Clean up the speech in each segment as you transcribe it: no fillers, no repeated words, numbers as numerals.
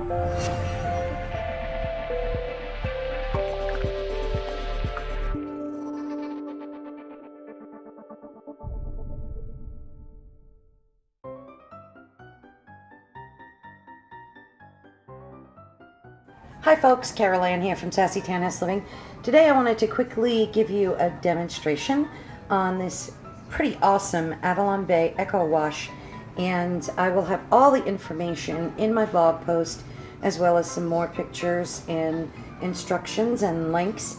Hi folks, Carolann here from Sassy Townhouse Living. Today I wanted to quickly give you a demonstration on this pretty awesome Avalon Bay EcoWash, and I will have all the information in my blog post as well as some more pictures and instructions and links.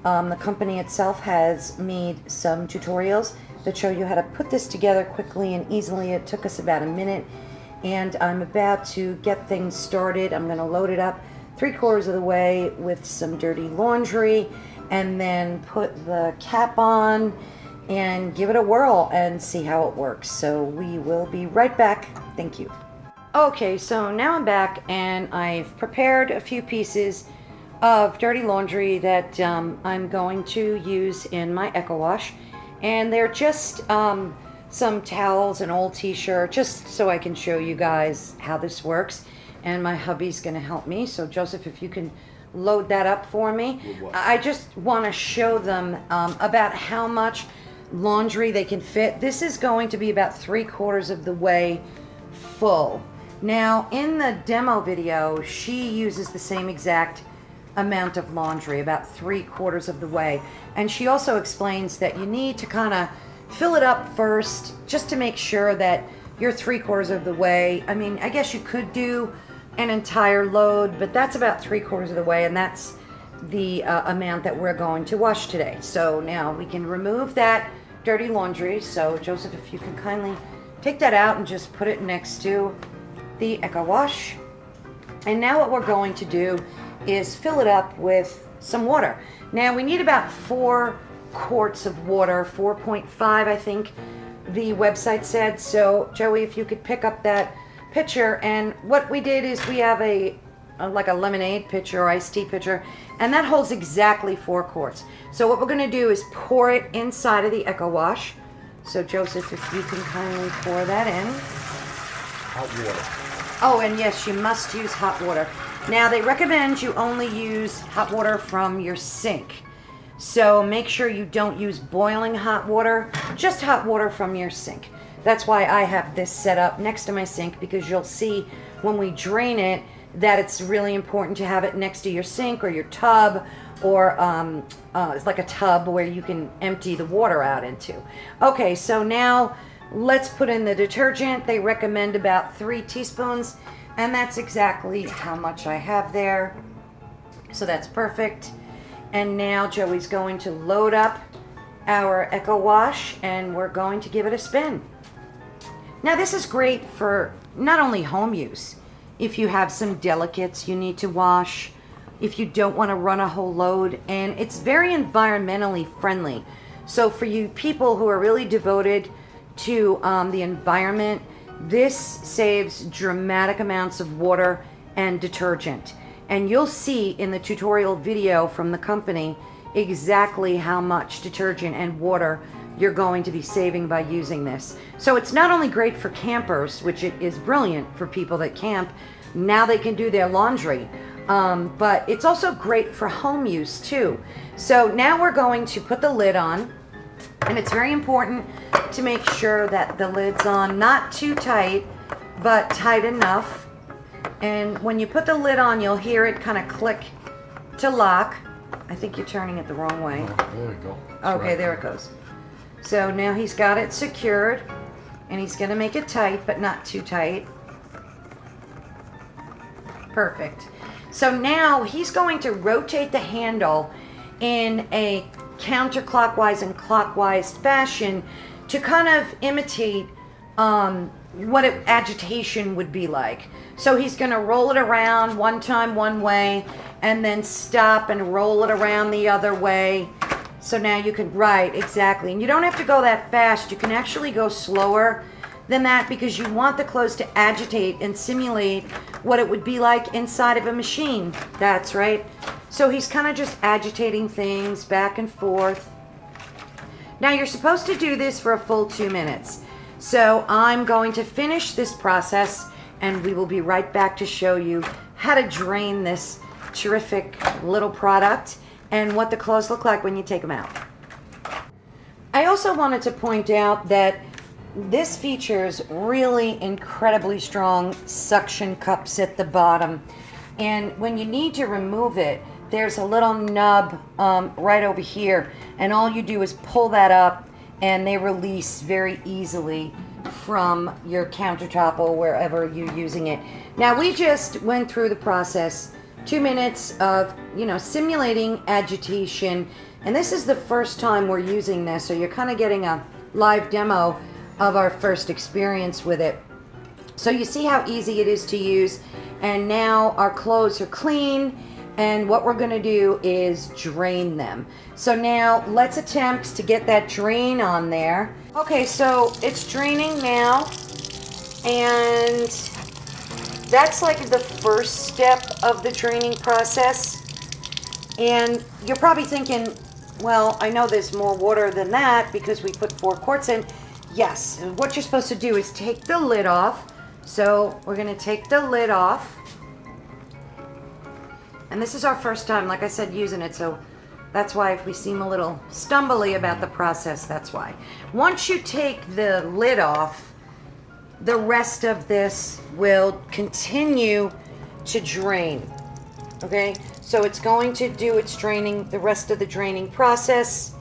The company itself has made some tutorials that show you how to put this together quickly and easily. It took us about a minute, and I'm about to get things started. I'm going to load it up 3/4 of the way with some dirty laundry and then put the cap on and give it a whirl and see how it works. So we will be right back. Thank you. Okay, so now I'm back and I've prepared a few pieces of dirty laundry that I'm going to use in my EcoWash, and they're just some towels, an old t-shirt, just so I can show you guys how this works. And my hubby's going to help me. So Joseph, if you can load that up for me. I just want to show them about how much laundry they can fit. This is going to be about 3/4 of the way full. Now in the demo video, she uses the same exact amount of laundry, about 3/4 of the way. And she also explains that you need to kind of fill it up first just to make sure that you're 3/4 of the way. I mean, I guess you could do an entire load, but that's about 3/4 of the way, and that's the amount that we're going to wash today. So now we can remove that dirty laundry. So Joseph, if you can kindly take that out and just put it next to the EcoWash. And now what we're going to do is fill it up with some water. Now we need about 4 quarts of water, 4.5 I think the website said. So Joey, if you could pick up that pitcher, and what we did is we have like a lemonade pitcher or iced tea pitcher, and that holds exactly 4 quarts. So what we're going to do is pour it inside of the EcoWash. So Joseph, if you can kindly pour that in. Hot water. Oh, and yes, you must use hot water. Now they recommend you only use hot water from your sink. So make sure you don't use boiling hot water, just hot water from your sink. That's why I have this set up next to my sink, because you'll see when we drain it that it's really important to have it next to your sink or your tub, or it's like a tub where you can empty the water out into. Okay, so now let's put in the detergent. They recommend about 3 teaspoons, and that's exactly how much I have there. So that's perfect. And now Joey's going to load up our EcoWash, and we're going to give it a spin. Now this is great for not only home use. If you have some delicates you need to wash, if you don't want to run a whole load, and it's very environmentally friendly. So for you people who are really devoted to the environment, this saves dramatic amounts of water and detergent. And you'll see in the tutorial video from the company exactly how much detergent and water you're going to be saving by using this. So it's not only great for campers, which it is brilliant for people that camp. Now they can do their laundry. But it's also great for home use too. So now we're going to put the lid on, and it's very important to make sure that the lid's on, not too tight, but tight enough. And when you put the lid on, you'll hear it kind of click to lock. I think you're turning it the wrong way. Oh, there we go. Okay, right. There it goes. So now he's got it secured, and he's going to make it tight, but not too tight. Perfect. So now he's going to rotate the handle in a counterclockwise and clockwise fashion to kind of imitate what agitation would be like. So he's going to roll it around one time one way, and then stop and roll it around the other way. So now you can, right, exactly. And you don't have to go that fast. You can actually go slower than that, because you want the clothes to agitate and simulate what it would be like inside of a machine. That's right. So he's kind of just agitating things back and forth. Now you're supposed to do this for a full 2 minutes. So I'm going to finish this process, and we will be right back to show you how to drain this terrific little product and what the clothes look like when you take them out. I also wanted to point out that this features really incredibly strong suction cups at the bottom. And when you need to remove it, there's a little nub right over here. And all you do is pull that up and they release very easily from your countertop or wherever you're using it. Now we just went through the process, 2 minutes of, simulating agitation. And this is the first time we're using this. So you're kind of getting a live demo of our first experience with it. So you see how easy it is to use. And now our clothes are clean. And what we're going to do is drain them. So now let's attempt to get that drain on there. Okay, so it's draining now. And that's like the first step of the draining process. And you're probably thinking, well, I know there's more water than that because we put 4 quarts in. Yes, and what you're supposed to do is take the lid off. So we're going to take the lid off. And this is our first time, like I said, using it, so that's why if we seem a little stumbly about the process, that's why. Once you take the lid off, the rest of this will continue to drain, okay? So it's going to do its draining, the rest of the draining process,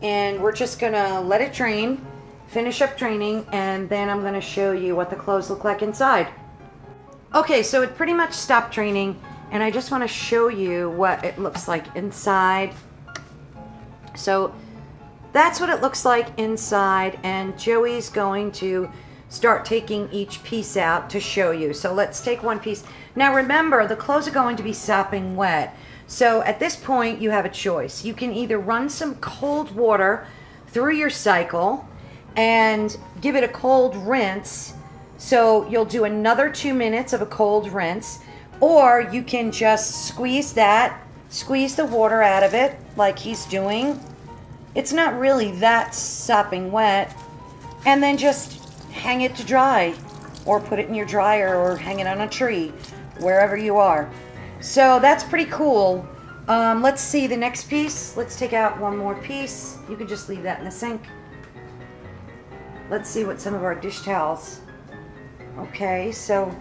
and we're just gonna let it drain, finish up draining, and then I'm gonna show you what the clothes look like inside. Okay, so it pretty much stopped draining. And I just want to show you what it looks like inside. So that's what it looks like inside. And Joey's going to start taking each piece out to show you. So let's take one piece. Now remember, the clothes are going to be sopping wet. So at this point, you have a choice. You can either run some cold water through your cycle and give it a cold rinse. So you'll do another 2 minutes of a cold rinse. Or you can just squeeze the water out of it like he's doing. It's not really that sopping wet. And then just hang it to dry or put it in your dryer or hang it on a tree, wherever you are. So that's pretty cool. Let's see the next piece. Let's take out one more piece. You can just leave that in the sink. Let's see what some of our dish towels. Okay, so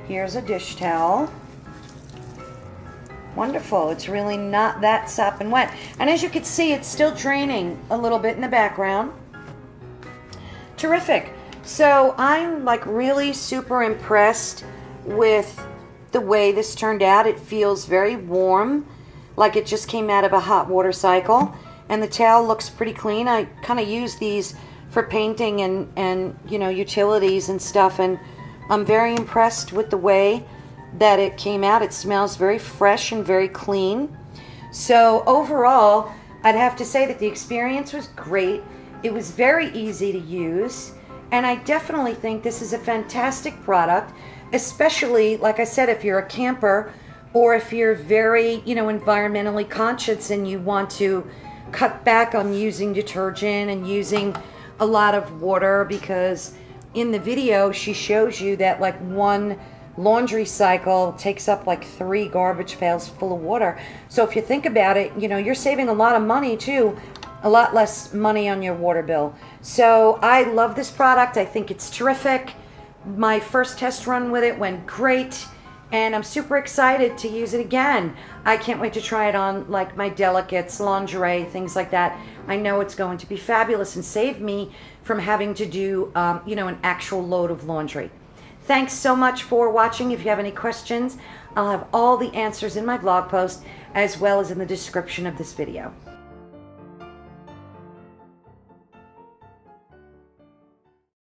here's a dish towel. Wonderful. It's really not that sopping wet. And as you can see, it's still draining a little bit in the background. Terrific. So I'm like really super impressed with the way this turned out. It feels very warm, like it just came out of a hot water cycle. And the towel looks pretty clean. I kind of use these for painting and utilities and stuff. And I'm very impressed with the way that it came out. It smells very fresh and very clean. So overall, I'd have to say that the experience was great. It was very easy to use. And I definitely think this is a fantastic product, especially, like I said, if you're a camper or if you're very, environmentally conscious and you want to cut back on using detergent and using a lot of water, because in the video, she shows you that like one laundry cycle takes up like 3 garbage pails full of water. So if you think about it, you're saving a lot of money too, a lot less money on your water bill. So I love this product. I think it's terrific. My first test run with it went great, and I'm super excited to use it again. I can't wait to try it on like my delicates, lingerie, things like that. I know it's going to be fabulous and save me from having to do, an actual load of laundry. Thanks so much for watching. If you have any questions, I'll have all the answers in my blog post as well as in the description of this video.